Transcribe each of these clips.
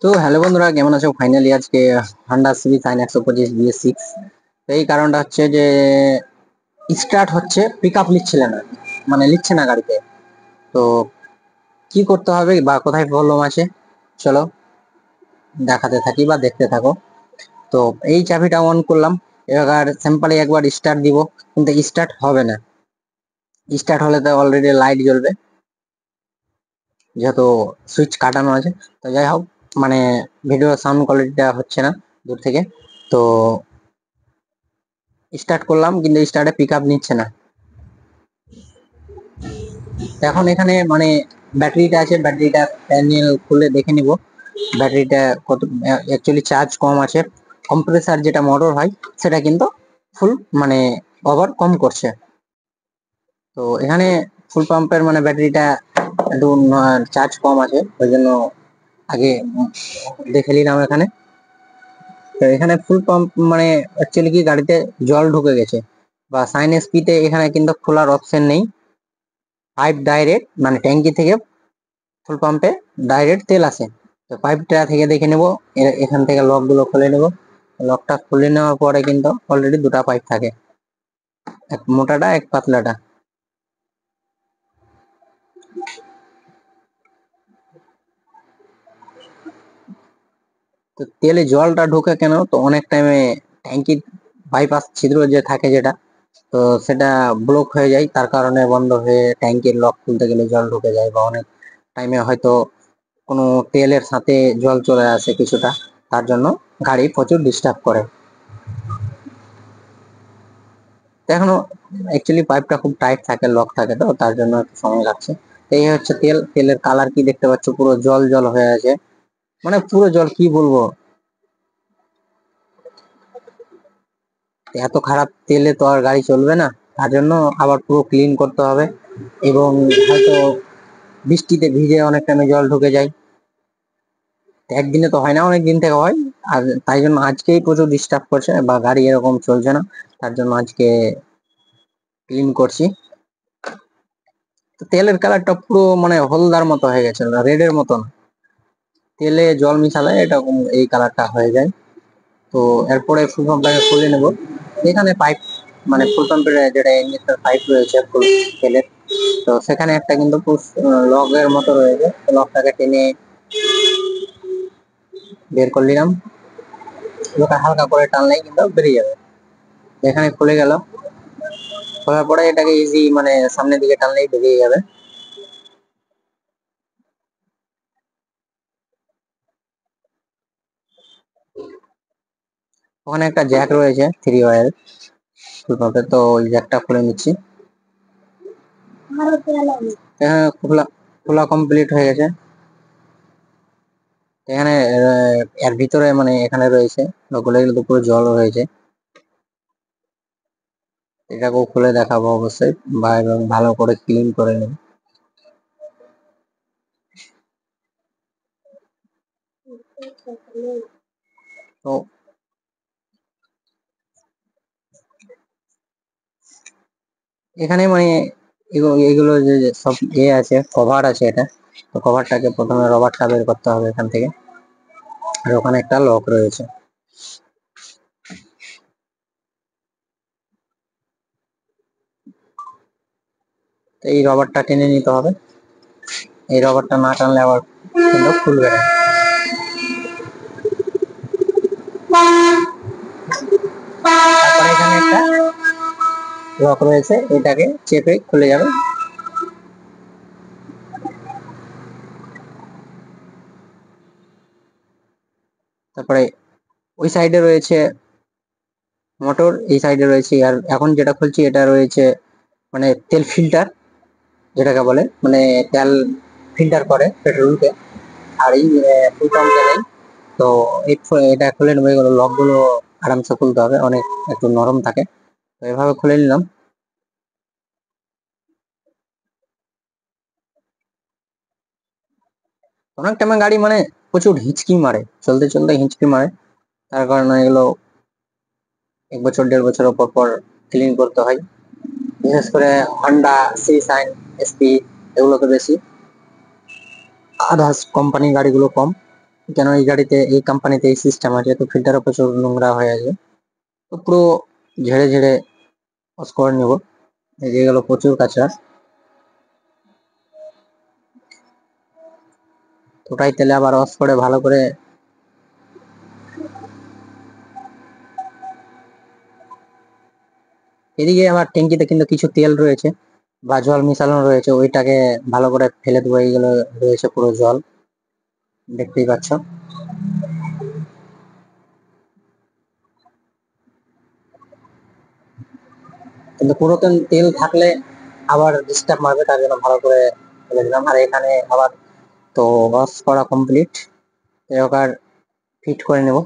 তো হ্যালো বন্ধুরা, কেমন আছো? ফাইনালি আজকে হন্ডা সিবি সাইন 125 BS6। এই কারণটা হচ্ছে যে স্টার্ট হচ্ছে, পিক আপ নিচ্ছে না গাড়িতে। তো কি করতে হবে বা কোথায় প্রবলেম আছে, চলো দেখাতে থাকি বা দেখতে থাকো। তো এই চাবিটা অন করলাম, এবার সিম্পলি একবার স্টার্ট দিব, কিন্তু স্টার্ট হবে না। স্টার্ট হলে তো অলরেডি লাইট জ্বলবে, যেহেতু সুইচ কাটানো আছে। তো যাই হোক, মানে ভিডিও সাউন্ড কোয়ালিটিটা হচ্ছে না দূর থেকে। তো স্টার্ট করলাম, কিন্তু স্টার্টে পিক আপ নিচ্ছে না। এখন এখানে মানে ব্যাটারিটা আছে, ব্যাটারিটা প্যানেল খুলে দেখে নিব ব্যাটারিটা কত। অ্যাকচুয়ালি চার্জ কম আছে, কম্প্রেসার যেটা মোটর হয় সেটা কিন্তু ফুল মানে ওভার কম করছে। তো এখানে ফুল পাম্পের মানে ব্যাটারিটা একটু চার্জ কম আছে, ওই জন্য আগে দেখে নিলাম এখানে। তো এখানে ফুল পাম্প মানে অ্যাকচুয়ালি কি গাড়িতে জল ঢুকে গেছে, বা সাইন এসপিতে এখানে কিন্তু খোলার অপশন নেই। পাইপ ডাইরেক্ট মানে ট্যাঙ্কি থেকে ফুল পাম্পে ডাইরেক্ট তেল আসে। তো পাইপটা থেকে দেখে নেব, এখান থেকে লক গুলো খুলে নেব। লকটা খুলে নেওয়ার পরে কিন্তু অলরেডি দুটা পাইপ থাকে, এক মোটাটা এক পাতলাটা। তো তেলে জলটা ঢোকে কেন? তো অনেক টাইমে ট্যাঙ্কির বাইপাস ছিদ্র যে থাকে যেটা, তো সেটা ব্লক হয়ে যায়, তার কারণে বন্ধ হয়ে ট্যাঙ্কির লক খুলতে গেলে জল ঢুকে যায়, বা অনেক টাইমে হয়তো কোনো তেলের সাথে জল চলে আসে কিছুটা, তার জন্য গাড়ি প্রচুর ডিস্টার্ব করে। এখনো অ্যাকচুয়ালি পাইপটা খুব টাইট থাকে, লক থাকে, তো তার জন্য একটু সময় লাগছে। এই হচ্ছে তেল, তেলের কালার কি দেখতে পাচ্ছ, পুরো জল জল হয়ে আছে, মানে পুরো জল, কি বলবো। এত খারাপ তেলে তো আর গাড়ি চলবে না, তার জন্য আবার পুরো ক্লিন করতে হবে। এবং হয়তো বৃষ্টিতে ভিজে অনেক টাইমে জল ঢুকে যায়, একদিনে তো হয় না, অনেক দিন থেকে হয়। আর তাই জন্য আজকেই প্রচুর ডিস্টার্ব করছে, বা গাড়ি এরকম চলছে না, তার জন্য আজকে ক্লিন করছি। তো তেলের কালারটা পুরো মানে হলদার মতো হয়ে গেছে, রেডের মতন। তেলে জল মিশালে এটা এই কালারটা হয়ে যায়। তো এরপরে ফুল পাম্পটাকে খুলে নেব। এখানে পাইপ মানে ফুল পাম্পের যেটা ইঞ্জেক্টর পাইপ রয়েছে ফুল তেলের, তো সেখানে একটা কিন্তু লগের মতো রয়েছে, লগটাকে টেনে বের করে নিলাম। ওটা হালকা করে টানলেই কিন্তু বেরিয়ে যাবে। এখানে খুলে গেল, খোলার পরে এটাকে ইজি মানে সামনের দিকে টানলেই বেরিয়ে যাবে। ওখানে একটা জ্যাক রয়েছে 3 ওয়্যার ফুল পাম্পের, তো ওই জ্যাকটা খুলে নিচ্ছি। খোলা খোলা কমপ্লিট হয়ে গেছে। এখানে এর ভিতরে মানে এখানে রয়েছে ওগুলো, কিন্তু পুরো জল রয়েছে। এটাকেও খুলে দেখাবো অবশ্যই, বা এবং ভালো করে ক্লিন করে নেব। তো এখানে মানে এগুলো যে সব আছে, কভার আছে এটা। তো কভারটাকে প্রথমে রবারটা বের করতে হবে এখান থেকে, আর ওখানে একটা লক রয়েছে। তো এই রবারটা টেনে নিতে হবে, এই রবারটা না টানলে আবার কিন্তু খুলবে না। তারপরে এখানে একটা লক রয়েছে, এটাকে চেপে খুলে যাবে। তারপরে ওই সাইডে রয়েছে মোটর, এই সাইডে রয়েছে, আর এখন যেটা খুলছি এটা রয়েছে মানে তেল ফিল্টার, যেটাকে বলে মানে তেল ফিল্টার করে পেট্রোলকে। আর এই ফুল পাম্পে নেই। তো এটা খুলে নেবো, এগুলো লক গুলো আরামসে খুলতে হবে, অনেক একটু নরম থাকে। তো এভাবে খুলে নিলাম। অনেক টাইমে গাড়ি মানে প্রচুর হিচকি মারে, চলতে চলতে হিচকি মারে, তার কারণে এগুলো 1 বছর 1.5 বছর পর পর ক্লিন করতে হয়। বিশেষ করে হন্ডা সি সাইন এসপি এগুলো তো বেশি, আদার্স কোম্পানি গাড়িগুলো কম। কেন এই গাড়িতে এই কোম্পানিতে এই সিস্টেম আছে, তো ফিল্টারও প্রচুর নোংরা হয়ে আছে, তো পুরো ঝেড়ে ঝেড়ে ওয়াশ করে নেব। এই যে গেল প্রচুর কাঁচা, ওটাই তেলে আবার ওয়াশ করে ভালো করে। এদিকে আমার ট্যাঙ্কিতে কিন্তু কিছু তেল রয়েছে বা জল মিশানো রয়েছে, ওইটাকে ভালো করে ফেলে দেবো। এইগুলো রয়েছে পুরো জল, দেখতেই পাচ্ছ। কিন্তু পুরাতন তেল থাকলে আবার ডিস্টার্ব মারবে, তার জন্য ভালো করে ফেলে দিলাম। আর এখানে আবার তো ওয়াশ করা কমপ্লিট, এবার ফিট করে নেব।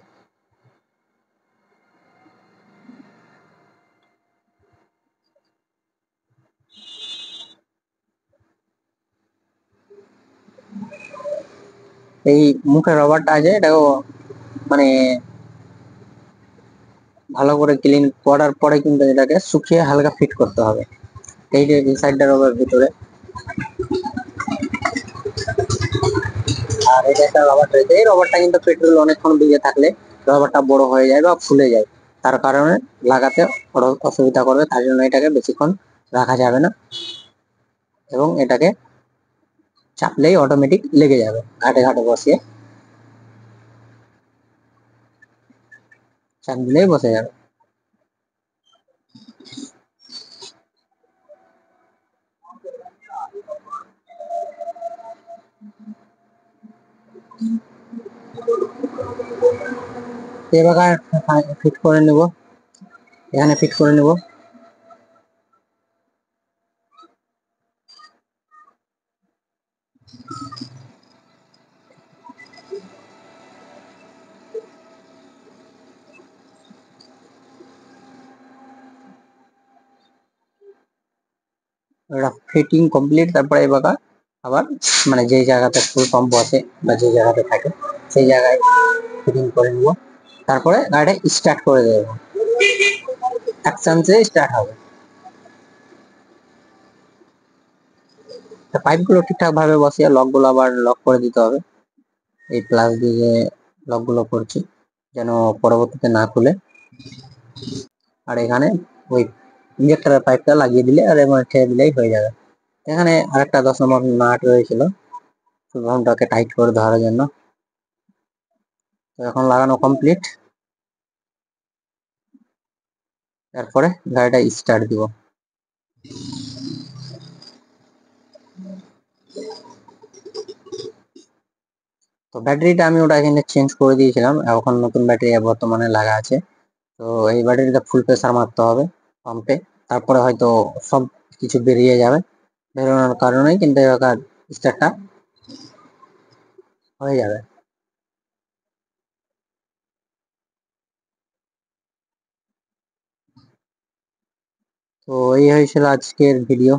এই মুখের রবারটা আছে, এটাও মানে ভালো করে ক্লিন করার পরে কিন্তু এটাকে শুকিয়ে হালকা ফিট করতে হবে। এই যে এই সাইডটা রবার ভিতরে, আর এটা একটা রবার রয়েছে। এই রবারটা কিন্তু পেট্রোল অনেকক্ষণ ভিজে থাকলে রবারটা বড় হয়ে যায় বা ফুলে যায়, তার কারণে লাগাতে অসুবিধা করবে, তার জন্য এটাকে বেশিক্ষণ রাখা যাবে না, এবং এটাকে চাপলেই অটোমেটিক লেগে যাবে। ঘাটে ঘাটে বসিয়ে চাপ দিলেই বসে যাবে। এবার ফিট করে নেব, এখানে ফিট করে নেব। ফিটিং কমপ্লিট, তারপরে এবার আবার মানে যে জায়গাতে ফুল পাম্প বসে বা যে জায়গাতে থাকে সেই জায়গায় ফিটিং করে নিব। তারপরে গাড়িটা স্টার্ট করে দেবো, এক চান্সে স্টার্ট হবে। পাইপ গুলো ঠিকঠাক ভাবে বসিয়ে লক গুলো আবার লক করে দিতে হবে। এই প্লাস দিয়ে লক গুলো করছি যেন পরবর্তীতে না খুলে। আর এখানে ওই ইঞ্জেক্টরের পাইপটা লাগিয়ে দিলে আর এবার ছেড়ে দিলেই হয়ে যাবে। এখানে আরেকটা 10 নম্বর নাট রয়েছিল ঘন্টাকে টাইট করে ধরার জন্য, তো এখন লাগানো কমপ্লিট। তারপরে গাড়িটা স্টার্ট দিব। তো ব্যাটারিটা আমি ওটা এখানে চেঞ্জ করে দিয়েছিলাম, এখন নতুন ব্যাটারি বর্তমানে লাগা আছে। তো এই ব্যাটারিটা ফুল প্রেসার মারতে হবে পাম্পে, তারপরে হয়তো সব কিছু বেরিয়ে যাবে। বেরোনোর কারণেই কিন্তু এবার স্টার্টটা হয়ে যাবে। তো এই হয়েছিল আজকের ভিডিও।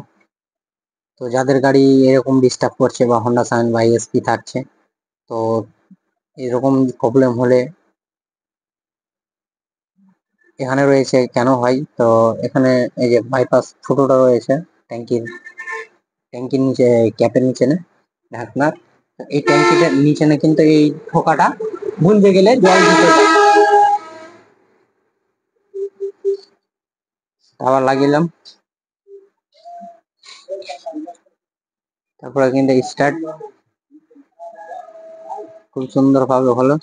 তো যাদের গাড়ি এরকম ডিস্টার্ব করছে বা হন্ডা সাইন বা এসপি থাকছে, তো এরকম প্রবলেম হলে এখানে রয়েছে কেন হয়। তো এখানে এই যে বাইপাস ফুটোটা রয়েছে ট্যাঙ্কির ট্যাঙ্কির নিচে, ক্যাপের নিচে না ঢাকনার, এই ট্যাঙ্কিটার নিচে না কিন্তু এই ঠোকাটা ভুলতে গেলে জল ঢুকে যায়। আবার লাগিলাম, তারপরে কিন্তু স্টার্ট খুব সুন্দর ভাবে হলো।